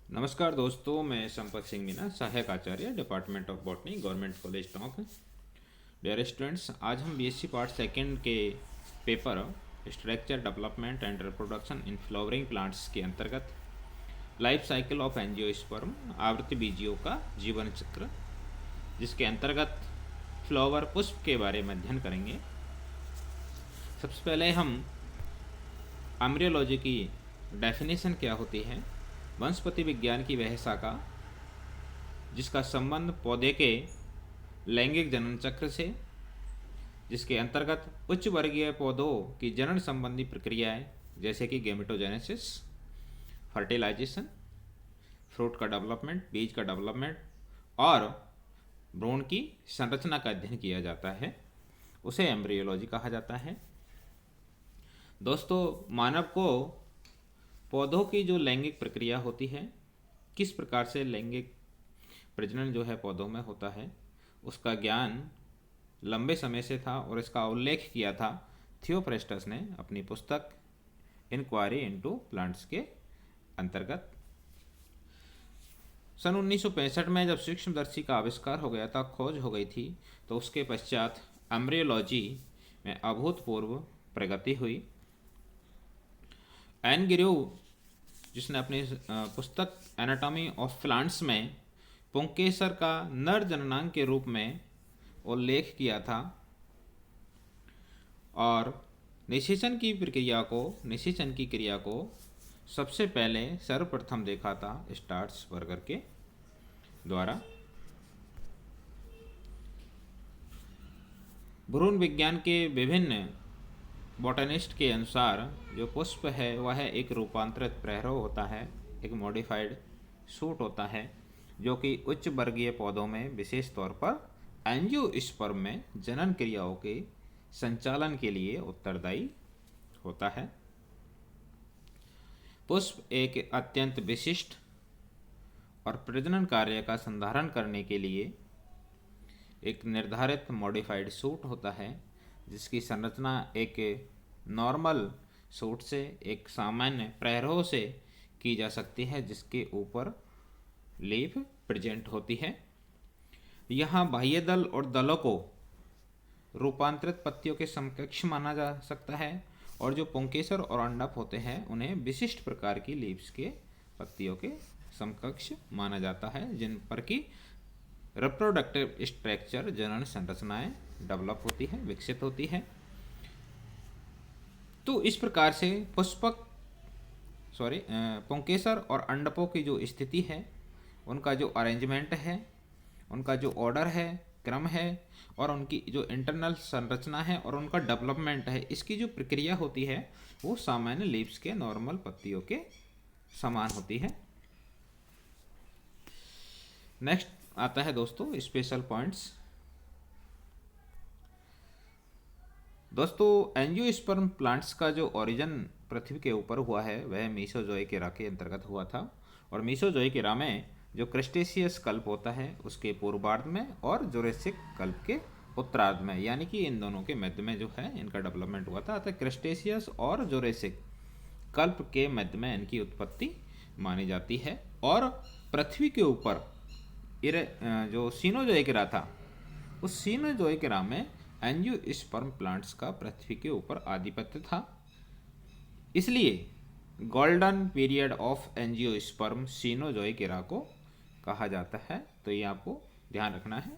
नमस्कार दोस्तों, मैं संपत सिंह मीना, सहायक आचार्य, department of botany, government college Tonk. Dear students, आज हम बीएससी पार्ट सेकंड के paper structure development and reproduction in flowering plants के अंतर्गत लाइफ साइकिल ऑफ एंजियोस्पर्म आवृत्ति बीजियों का जीवन चक्र, जिसके अंतर्गत फ्लावर पुष्प के बारे में अध्ययन करेंगे। सबसे पहले हम एम्ब्रियोलॉजी की डेफिनेशन क्या होती है, वनस्पति विज्ञान की वह शाखा जिसका संबंध पौधे के लैंगिक जनन चक्र से, जिसके अंतर्गत उच्च वर्गीय पौधों की जनन संबंधी प्रक्रियाएं जैसे कि गेमेटोजेनेसिस, फर्टिलाइजेशन, फ्रूट का डेवलपमेंट, बीज का डेवलपमेंट और भ्रूण की संरचना का अध्ययन किया जाता है, उसे एम्ब्रियोलॉजी कहा जाता है। दोस्तों, मानव को पौधों की जो लैंगिक प्रक्रिया होती है, किस प्रकार से लैंगिक प्रजनन जो है पौधों में होता है, उसका ज्ञान लंबे समय से था और इसका उल्लेख किया था थियोफ्रेस्टस ने अपनी पुस्तक इंक्वायरी इनटू प्लांट्स के अंतर्गत। सन 1965 में जब सूक्ष्मदर्शी का आविष्कार हो गया था, खोज हो गई थी, तो उसके पश्चात एम्ब्रियोलॉजी में अभूतपूर्व प्रगति हुई। एन गिरु, जिसने अपनी पुस्तक एनाटॉमी ऑफ प्लांट्स में पुंकेसर का नर जननांग के रूप में उल्लेख किया था और निषेचन की क्रिया को सबसे पहले सर्वप्रथम देखा था स्टार्स बर्गर के द्वारा। भ्रूण विज्ञान के विभिन्न बॉटनिस्ट के अनुसार जो पुष्प है वह एक रूपांतरित प्रहरों होता है, एक मॉडिफाइड सूट होता है, जो कि उच्च वर्गीय पौधों में विशेष तौर पर एंजियोस्पर्म में जनन क्रियाओं के संचालन के लिए उत्तरदायी होता है। पुष्प एक अत्यंत विशिष्ट और प्रजनन कार्य का संधारण करने के लिए एक निर्धारित मॉडिफाइड सूट होता है, जिसकी संरचना एक नॉर्मल सूट से, एक सामान्य प्रहरों से की जा सकती है, जिसके ऊपर लीफ प्रेजेंट होती है। यहाँ बाह्य दल और दलों को रूपांतरित पत्तियों के समकक्ष माना जा सकता है, और जो पुंकेसर और अंडप होते हैं उन्हें विशिष्ट प्रकार की लीव्स के पत्तियों के समकक्ष माना जाता है, जिन पर की रिप्रोडक्टिव स्ट्रक्चर जनन संरचनाएं डेवलप होती है, विकसित होती है। तो इस प्रकार से पुंकेसर और अंडपों की जो स्थिति है, उनका जो अरेंजमेंट है, उनका जो ऑर्डर है, क्रम है, और उनकी जो इंटरनल संरचना है और उनका डेवलपमेंट है, इसकी जो प्रक्रिया होती है वो सामान्य लीव्स के नॉर्मल पत्तियों के समान होती है। नेक्स्ट आता है दोस्तों स्पेशल पॉइंट्स। दोस्तों, एंजियोस्पर्म प्लांट्स का जो ओरिजिन पृथ्वी के ऊपर हुआ है वह मीसोजोइक एरा के अंतर्गत हुआ था, और मीसोजोइक एरा में जो क्रस्टेशियस कल्प होता है उसके पूर्वार्ध में और जुरेसिक कल्प के उत्तरार्ध में, यानी कि इन दोनों के मध्य में जो है इनका डेवलपमेंट हुआ था। अतः क्रस्टेशियस और जुरेसिक कल्प के मध्य में इनकी उत्पत्ति मानी जाती है, और पृथ्वी के ऊपर जो सीनोजोइक एरा था, उस सीनोजोइक एरा में एंजियोस्पर्म प्लांट्स का पृथ्वी के ऊपर आधिपत्य था। इसलिए golden period of angiosperm Cenozoic era को कहा जाता है। तो ये आपको ध्यान रखना है।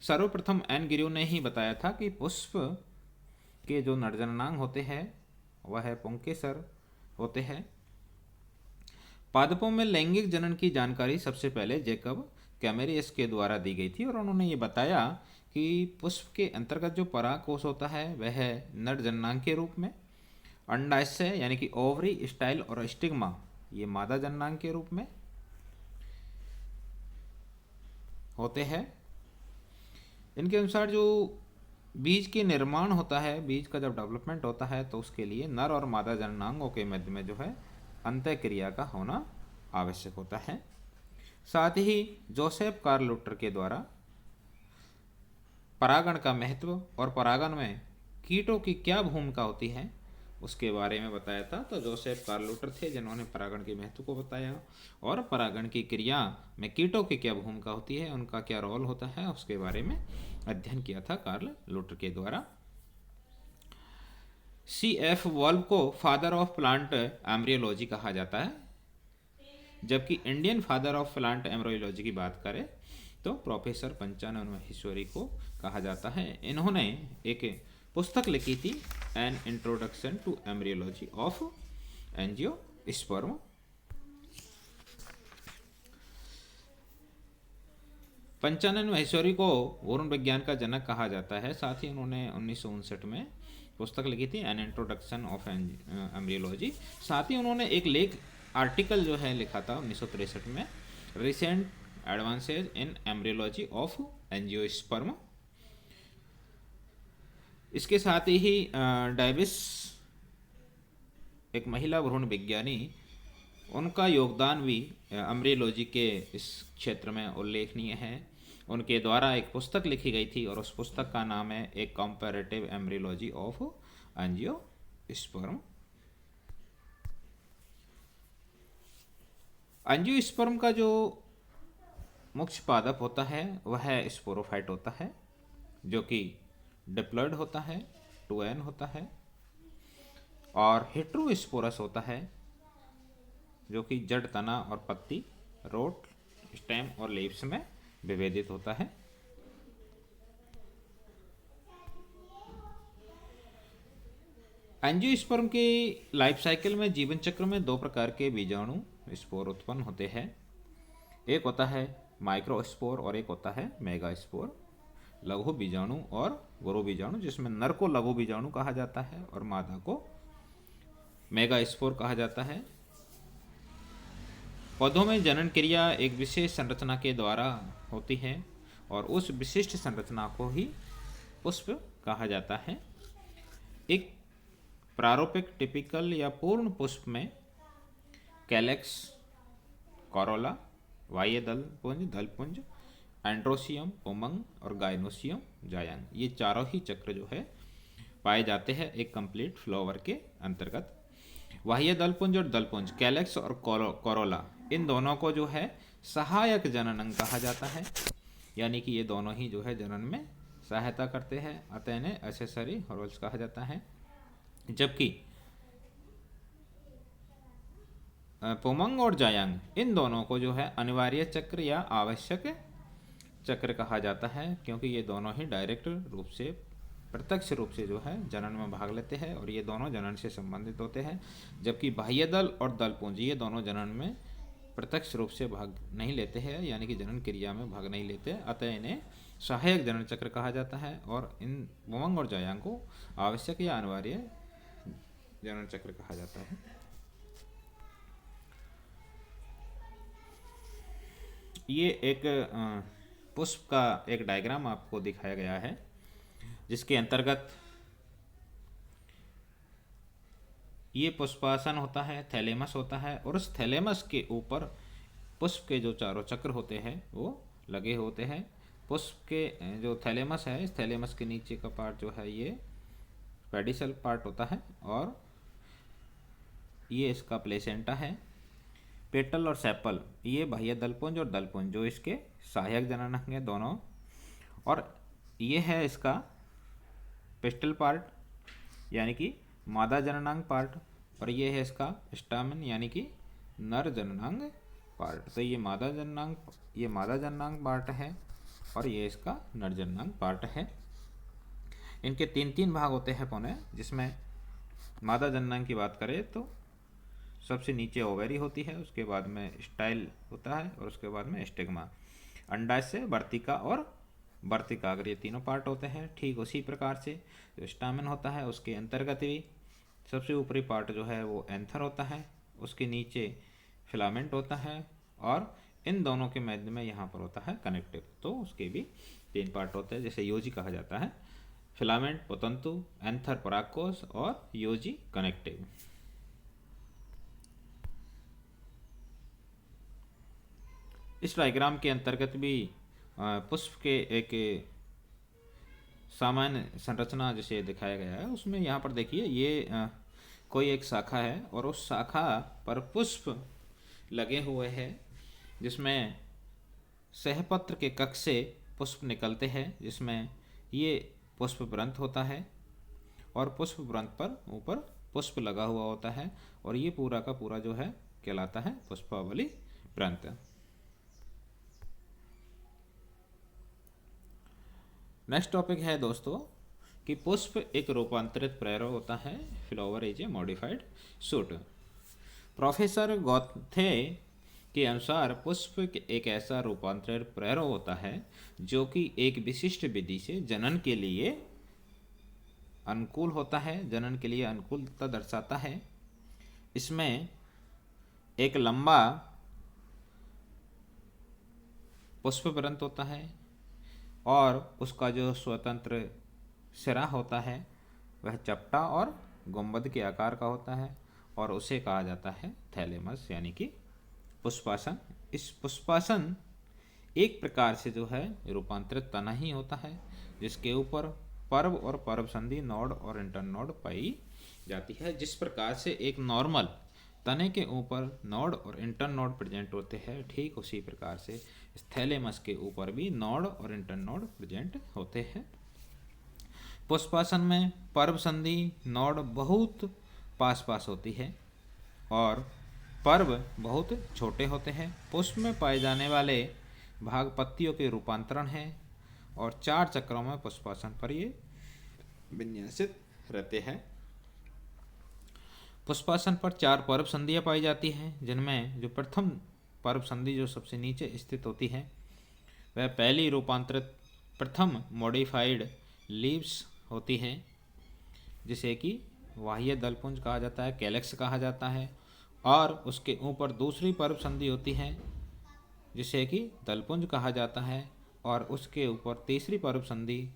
सर्वप्रथम एन गिरु ने ही बताया था कि पुष्प के जो नरजननांग होते हैं वह पुंकेसर होते हैं। पादपों में लैंगिक जनन की जानकारी सबसे पहले जैकब कैमेरियस के द्वारा दी गई थी, और उन्होंने ये बताया कि पुष्प के अंतर्गत जो परागकोश होता है वह नर जननांग के रूप में, अंडाशय यानी कि ओवरी, स्टाइल और स्टिग्मा ये मादा जननांग के रूप में होते हैं। इनके अनुसार जो बीज के निर्माण होता है, बीज का जब डेवलपमेंट होता है, तो उसके लिए नर और मादा जननांगों के मध्य में जो है अंतःक्रिया का होना आवश्यक होता है। साथ ही जोसेफ कार्ल लुटर के द्वारा परागण का महत्व और परागण में कीटों की क्या भूमिका होती है उसके बारे में बताया था। तो जोसेफ कार्ल लूटर थे जिन्होंने परागण के महत्व को बताया और परागण की क्रिया में कीटों की क्या भूमिका होती है, उनका क्या रोल होता है, उसके बारे में अध्ययन किया था कार्ल लूटर के द्वारा। सी एफ वॉल्व को फादर ऑफ प्लांट एम्ब्रियोलॉजी कहा जाता है, जबकि Indian father of plant embryology की बात करें तो प्रोफेसर पंचानन महेश्वरी को कहा जाता है। इन्होंने एक पुस्तक लिखी थी, an introduction to embryology of angiosperm. Panchanan Maheshwari को भ्रूण विज्ञान का जनक कहा जाता है। साथ ही उन्होंने 1959 में पुस्तक लिखी थी, एन इंट्रोडक्शन ऑफ एम्ब्रियोलॉजी। साथ ही उन्होंने एक लेख आर्टिकल जो है लिखा था 1963 में, recent advances in embryology of angiosperm. इसके साथ ही डेविस एक महिला भ्रूण विज्ञानी, उनका योगदान भी एम्ब्रियोलॉजी के इस क्षेत्र में उल्लेखनीय है। उनके द्वारा एक पुस्तक लिखी गई थी और उस पुस्तक का नाम है a comparative embryology of angiosperm. Angiosperm का जो मुख्य पादप होता है वह स्पोरोफाइट होता है, जो कि डिप्लॉयड होता है, 2n होता है, और हेट्रोस्पोरस होता है जो कि जड़, तना और पत्ती, रोट, स्टेम और लीव्स में विभेदित होता है। एंजियोस्पर्म की लाइफ साइकिल में, जीवन चक्र में, दो प्रकार के बीजाणु स्पोर उत्पन्न होते हैं। एक होता है माइक्रोस्पोर और एक होता है मेगास्पोर। लघु बीजाणु और गुरु बीजाणु, जिसमें नर को लघु बीजाणु कहा जाता है और मादा को मेगास्पोर कहा जाता है। पौधों में जनन क्रिया एक विशेष संरचना के द्वारा होती है और उस विशिष्ट संरचना को ही पुष्प कहा जाता है। एक प्रारूपिक टिपिकल या पूर्ण पुष्प में कैलेक्स, कोरोला, बाह्य दलपुंज, एंड्रोसियम, उमंग और गाइनोसियम, जायंग, ये चारों ही चक्र जो है पाए जाते हैं एक कंप्लीट फ्लावर के अंतर्गत। बाह्य दलपुंज और दलपुंज, कैलेक्स और कोरोला, इन दोनों को जो है सहायक जनन अंग कहा जाता है, यानी कि ये दोनों ही जो है जनन में सहायता करते हैं, अतः इन्हें एक्सेसरी रोल्स कहा जाता है। जबकि पुमंग और जायांग, इन दोनों को जो है अनिवार्य चक्र या आवश्यक चक्र कहा जाता है, क्योंकि ये दोनों ही डायरेक्ट रूप से, प्रत्यक्ष रूप से जो है जनन में भाग लेते हैं और ये दोनों जनन से संबंधित होते हैं। जबकि बाह्य दल और दलपुंज, ये दोनों जनन में प्रत्यक्ष रूप से भाग नहीं लेते हैं, यानी कि जनन क्रिया में भाग नहीं लेते, अतः इन्हें सहायक जनन चक्र कहा जाता है। और इन पुमंग और जायांग को आवश्यक या अनिवार्य जनन चक्र कहा जाता है। ये एक पुष्प का एक डायग्राम आपको दिखाया गया है, जिसके अंतर्गत ये पुष्पासन होता है, थैलेमस होता है, और उस थैलेमस के ऊपर पुष्प के जो चारों चक्र होते हैं वो लगे होते हैं। पुष्प के जो थैलेमस है, इस थैलेमस के नीचे का पार्ट जो है ये पेडिसल पार्ट होता है और ये इसका प्लेसेंटा है। पेटल और सेपल, ये बाह्य दलपुंज और दलपुंज जो इसके सहायक जननांग हैं दोनों, और ये है इसका पिस्टल पार्ट यानी कि मादा जननांग पार्ट, और ये है इसका स्टामेन यानी कि नर जननांग पार्ट। तो ये मादा जननांग पार्ट है और ये इसका नर जननांग पार्ट है। इनके तीन तीन भाग होते हैं पौने, जिसमें मादा जननांग की बात करें तो सबसे नीचे ओवेरी होती है, उसके बाद में स्टाइल होता है और उसके बाद में स्टिग्मा। अंडाशय, वर्तिका और वर्तिकाग्र, ये तीनों पार्ट होते हैं। ठीक उसी प्रकार से जो स्टामेन होता है उसके अंतर्गत भी सबसे ऊपरी पार्ट जो है वो एंथर होता है, उसके नीचे फिलामेंट होता है और इन दोनों के मध्य में यहाँ पर होता है कनेक्टिव। तो उसके भी तीन पार्ट होते हैं, जैसे योजी कहा जाता है, फिलामेंट पोतंतु, एंथर परागकोश और योजी कनेक्टिव। इस डायग्राम के अंतर्गत भी पुष्प के एक सामान्य संरचना जिसे दिखाया गया है, उसमें यहाँ पर देखिए ये कोई एक शाखा है और उस शाखा पर पुष्प लगे हुए हैं, जिसमें सहपत्र के कक्ष से पुष्प निकलते हैं, जिसमें ये पुष्प व्रंत होता है और पुष्प व्रंत पर ऊपर पुष्प लगा हुआ होता है, और ये पूरा का पूरा जो है कहलाता है पुष्पावली व्रंत। नेक्स्ट टॉपिक है दोस्तों कि पुष्प एक रूपांतरित प्रेरक होता है। Flower is a modified shoot. Professor Goethe के अनुसार पुष्प एक ऐसा रूपांतरित प्रेरक होता है जो कि एक विशिष्ट विधि से जनन के लिए अनुकूल होता है, जनन के लिए अनुकूलता दर्शाता है। इसमें एक लंबा पुष्प व्रंत होता है और उसका जो स्वतंत्र सिरा होता है वह चपटा और गुंबद के आकार का होता है, और उसे कहा जाता है थैलेमस यानी कि पुष्पासन। इस पुष्पासन एक प्रकार से जो है रूपांतरित तना ही होता है, जिसके ऊपर पर्व और पर्व संधि नोड और इंटरनोड पाई जाती है। जिस प्रकार से एक नॉर्मल तने के ऊपर नोड और इंटरनोड प्रेजेंट होते हैं, ठीक उसी प्रकार से इस थैलेमस के ऊपर भी नोड और इंटरनोड प्रेजेंट होते हैं। पुष्पासन में पर्व संधि नोड बहुत पास पास होती है और पर्व बहुत छोटे होते हैं। पुष्प में पाए जाने वाले भाग पत्तियों के रूपांतरण है और 4 चक्रों में पुष्पासन पर ये विन्यासित रहते हैं। पुष्पासन पर 4 पर्व संधियाँ पाई जाती हैं, जिनमें जो प्रथम पर्व संधि जो सबसे नीचे स्थित होती है वह पहली रूपांतरित प्रथम मॉडिफाइड लीव्स होती हैं, जिसे कि बाह्य दलपुंज कहा जाता है, कैलेक्स कहा जाता है। और उसके ऊपर दूसरी पर्व संधि होती है जिसे कि दलपुंज कहा जाता है, और उसके ऊपर तीसरी पर्व संधि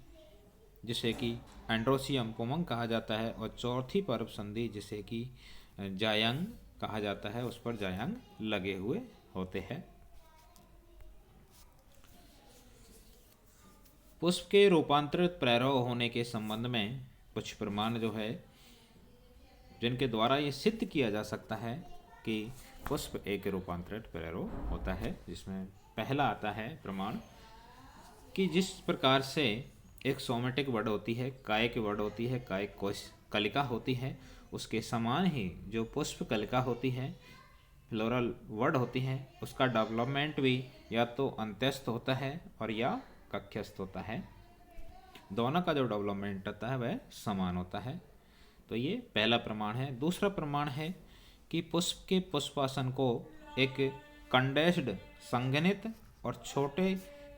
जिसे कि एंड्रोसियम पुमंग कहा जाता है, और चौथी पर्व संधि जिसे कि जायंग कहा जाता है, उस पर जायंग लगे हुए होते हैं। पुष्प के रूपांतरित प्रेरक होने के संबंध में कुछ प्रमाण जो है जिनके द्वारा ये सिद्ध किया जा सकता है कि पुष्प एक रूपांतरित प्रेरक होता है, जिसमें पहला आता है प्रमाण कि जिस प्रकार से एक सोमेटिक वर्ड होती है, कायिक वर्ड होती है, कायिक कोश कलिका होती है, उसके समान ही जो पुष्प कलिका होती है, फ्लोरल वर्ड होती है, उसका डेवलपमेंट भी या तो अंत्यस्थ होता है और या कक्षस्थ होता है। दोनों का जो डेवलपमेंट होता है वह समान होता है। तो ये पहला प्रमाण है। दूसरा प्रमाण है कि पुष्प के पुष्पासन को एक कंडेंस्ड संघनित और छोटे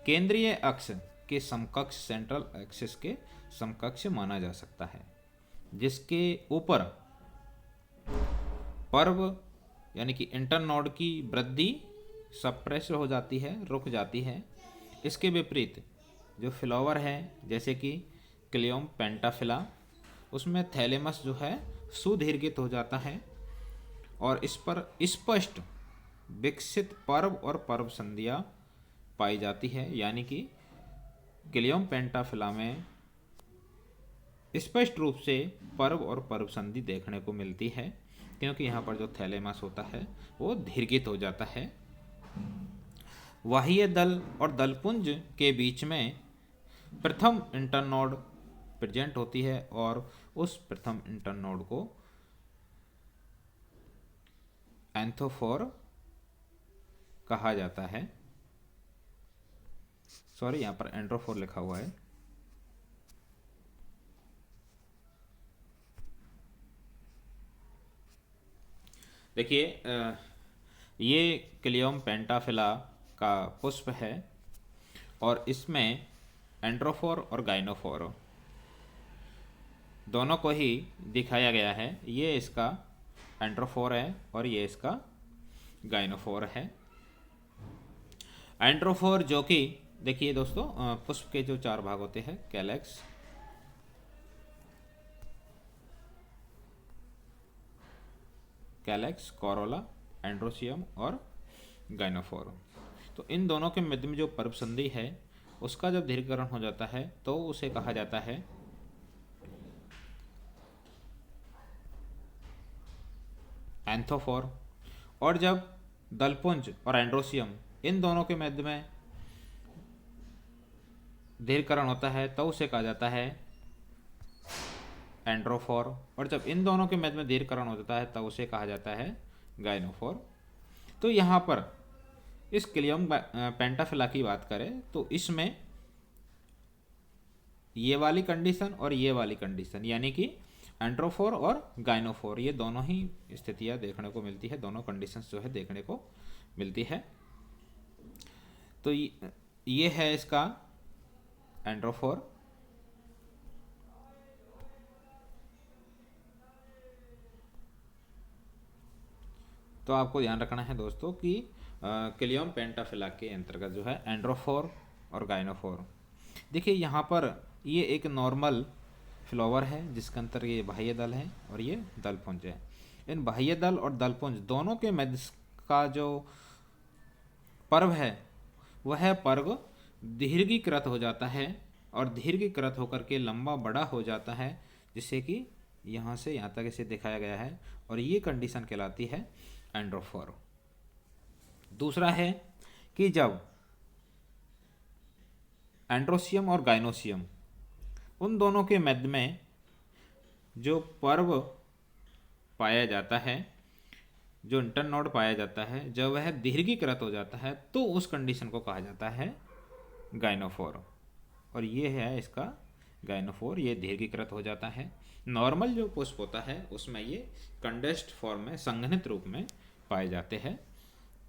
केंद्रीय अक्ष के समकक्ष सेंट्रल एक्सिस के समकक्ष माना जा सकता है, जिसके ऊपर पर्व यानी कि इंटरनोड की वृद्धि सप्रेस हो जाती है, रुक जाती है। इसके विपरीत जो फ्लावर है जैसे कि क्लियोम पेंटाफिला, उसमें थैलेमस जो है सुदीर्घित हो जाता है और इस पर स्पष्ट विकसित पर्व और पर्व संधियाँ पाई जाती है, यानी कि क्लियोम पेंटाफिला में स्पष्ट रूप से पर्व और पर्व संधि देखने को मिलती है, क्योंकि यहाँ पर जो थैलेमस होता है वो दीर्घित हो जाता है। बाह्य दल और दलपुंज के बीच में प्रथम इंटरनोड प्रेजेंट होती है और उस प्रथम इंटरनोड को एंथोफोर कहा जाता है। सॉरी, यहाँ पर एंड्रोफोर लिखा हुआ है। देखिए, ये क्लियोम पेंटाफिला का पुष्प है और इसमें एंड्रोफोर और गाइनोफोर दोनों को ही दिखाया गया है। ये इसका एंड्रोफोर है और ये इसका गाइनोफोर है। एंड्रोफोर जो कि देखिए दोस्तों, पुष्प के जो 4 भाग होते हैं, कैलेक्स, कोरोला, एंड्रोसियम और गाइनोफोर, तो इन दोनों के मध्य में जो पर्व संधि है उसका जब दीर्घकरण हो जाता है तो उसे कहा जाता है एंथोफोर। और जब दलपुंज और एंड्रोसियम इन दोनों के मध्य में दीर्घकरण होता है तो उसे कहा जाता है एंड्रोफोर। और जब इन दोनों के मध्य में दीर्घकरण हो जाता है तब उसे कहा जाता है गाइनोफोर। तो यहाँ पर इस क्लियम पेंटाफिला की बात करें तो इसमें ये वाली कंडीशन और ये वाली कंडीशन यानी कि एंड्रोफोर और गाइनोफोर ये दोनों ही स्थितियाँ देखने को मिलती है, दोनों कंडीशंस जो है देखने को मिलती है। तो ये है इसका एंड्रोफोर। तो आपको ध्यान रखना है दोस्तों कि क्लियम पेंटाफिला के अंतर्गत जो है एंड्रोफोर और गाइनोफोर। देखिए यहाँ पर ये एक नॉर्मल फ्लावर है जिसके अंतर ये बाह्य दल है और ये दलपुंज है। इन बाह्य दल और दलपुंज दोनों के मध्य का जो पर्व है वह पर्व दीर्घीकृत हो जाता है और दीर्घीकृत होकर के लंबा बड़ा हो जाता है, जिससे कि यहाँ से यहाँ तक इसे दिखाया गया है और ये कंडीशन कहलाती है एंड्रोफोर। दूसरा है कि जब एंड्रोसियम और गाइनोसियम उन दोनों के मध्य में जो पर्व पाया जाता है, जो इंटरनोड पाया जाता है, जब वह दीर्घीकृत हो जाता है तो उस कंडीशन को कहा जाता है गाइनोफोर। और ये है इसका गाइनोफोर, ये दीर्घीकृत हो जाता है। नॉर्मल जो पुष्प होता है उसमें ये कंडेंस्ड फॉर्म में संघनित रूप में पाए जाते हैं।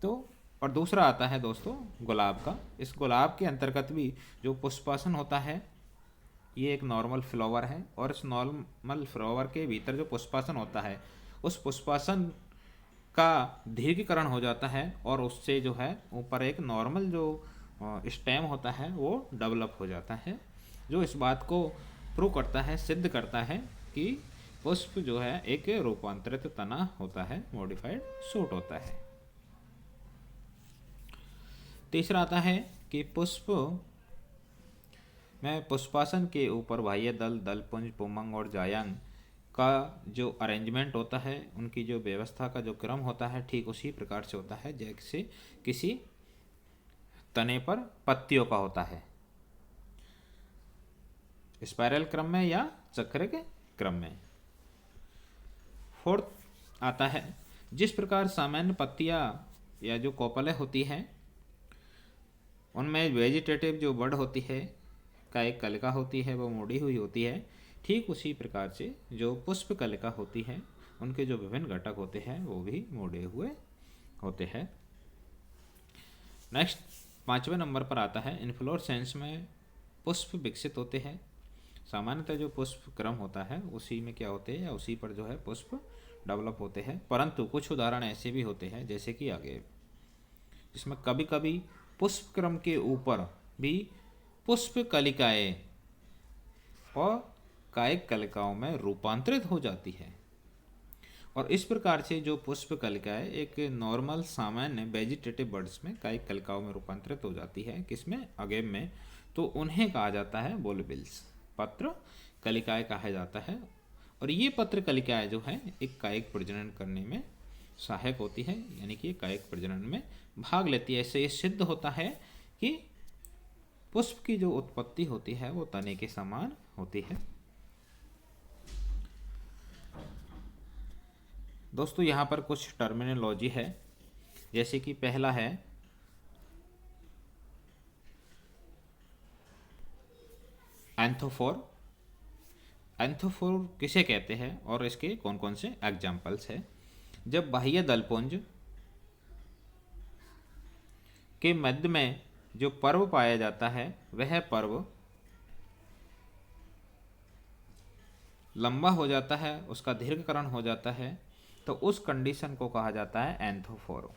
तो और दूसरा आता है दोस्तों गुलाब का। इस गुलाब के अंतर्गत भी जो पुष्पासन होता है ये एक नॉर्मल फ्लावर है और इस नॉर्मल फ्लावर के भीतर जो पुष्पासन होता है उस पुष्पासन का दीर्घीकरण हो जाता है और उससे जो है ऊपर एक नॉर्मल जो स्टेम होता है वो डेवलप हो जाता है, जो इस बात को प्रूव करता है, सिद्ध करता है कि पुष्प जो है एक रूपांतरित तना होता है, मॉडिफाइड शूट होता है। तीसरा आता है कि पुष्प में पुष्पासन के ऊपर बाह्य दल, दलपुंज, पुमंग और जायंग का जो अरेंजमेंट होता है, उनकी जो व्यवस्था का जो क्रम होता है ठीक उसी प्रकार से होता है जैसे किसी तने पर पत्तियों का होता है, स्पाइरल क्रम में या चक्र के क्रम में। फोर्थ आता है जिस प्रकार सामान्य पत्तियां या जो कोपलें होती हैं उनमें वेजिटेटिव जो बड होती है का एक कलिका होती है वो मोड़ी हुई होती है, ठीक उसी प्रकार से जो पुष्प कलिका होती है उनके जो विभिन्न घटक होते हैं वो भी मोड़े हुए होते हैं। नेक्स्ट 5वें नंबर पर आता है इन्फ्लोरेसेंस में पुष्प विकसित होते हैं। सामान्यतः जो पुष्प क्रम होता है उसी में क्या होते हैं या उसी पर जो है पुष्प डेवलप होते हैं, परंतु कुछ उदाहरण ऐसे भी होते हैं जैसे कि आगे जिसमें कभी कभी पुष्प क्रम के ऊपर भी पुष्प कलिकाएं और कायिक कलिकाओं में रूपांतरित हो जाती है। और इस प्रकार से जो पुष्प कलिकाएं एक नॉर्मल सामान्य वेजिटेटिव बर्ड्स में कायिक कलिकाओं में रूपांतरित हो जाती है, किसमें, अगेम में, तो उन्हें कहा जाता है बुलबिल्स, पत्र कलिकाएं कहा जाता है। और ये पत्र कलिकाएं जो है एक कायिक प्रजनन करने में सहायक होती है, यानी कि कायिक प्रजनन में भाग लेती है। इससे ये सिद्ध होता है कि पुष्प की जो उत्पत्ति होती है वो तने के समान होती है। दोस्तों यहाँ पर कुछ टर्मिनोलॉजी है, जैसे कि पहला है एंथोफोर। एंथोफोर किसे कहते हैं और इसके कौन कौन से एग्जाम्पल्स है। जब बाह्य दलपुंज के मध्य में जो पर्व पाया जाता है वह पर्व लंबा हो जाता है, उसका दीर्घकरण हो जाता है, तो उस कंडीशन को कहा जाता है एंथोफोर।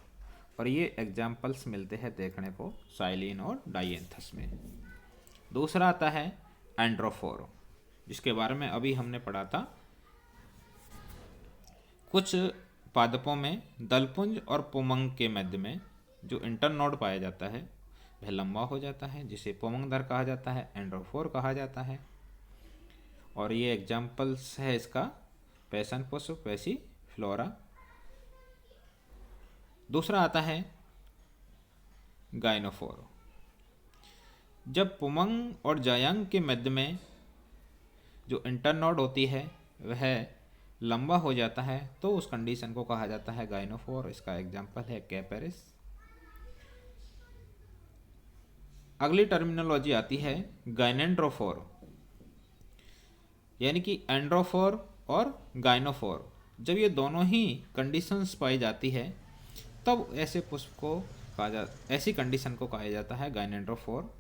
और ये एग्जाम्पल्स मिलते हैं देखने को साइलिन और डाइएंथस में। दूसरा आता है एंड्रोफोर, जिसके बारे में अभी हमने पढ़ा था। कुछ पादपों में दलपुंज और पुमंग के मध्य में जो इंटरनोड पाया जाता है वह लंबा हो जाता है, जिसे पुमंगधर कहा जाता है, एंड्रोफोर कहा जाता है। और ये एग्जाम्पल्स है इसका पैशन पुष्प, पैसी फ्लोरा, दूसरा आता है गाइनोफोर। जब पुमंग और जायांग के मध्य में जो इंटरनोड होती है वह लंबा हो जाता है तो उस कंडीशन को कहा जाता है गाइनोफोर। इसका एग्जाम्पल है कैपेरिस। अगली टर्मिनोलॉजी आती है गाइनेंड्रोफोर, यानी कि एंड्रोफोर और गाइनोफोर। जब ये दोनों ही कंडीशंस पाई जाती है तब ऐसे पुष्प को ऐसी कंडीशन को कहा जाता है गाइनेंड्रोफोर।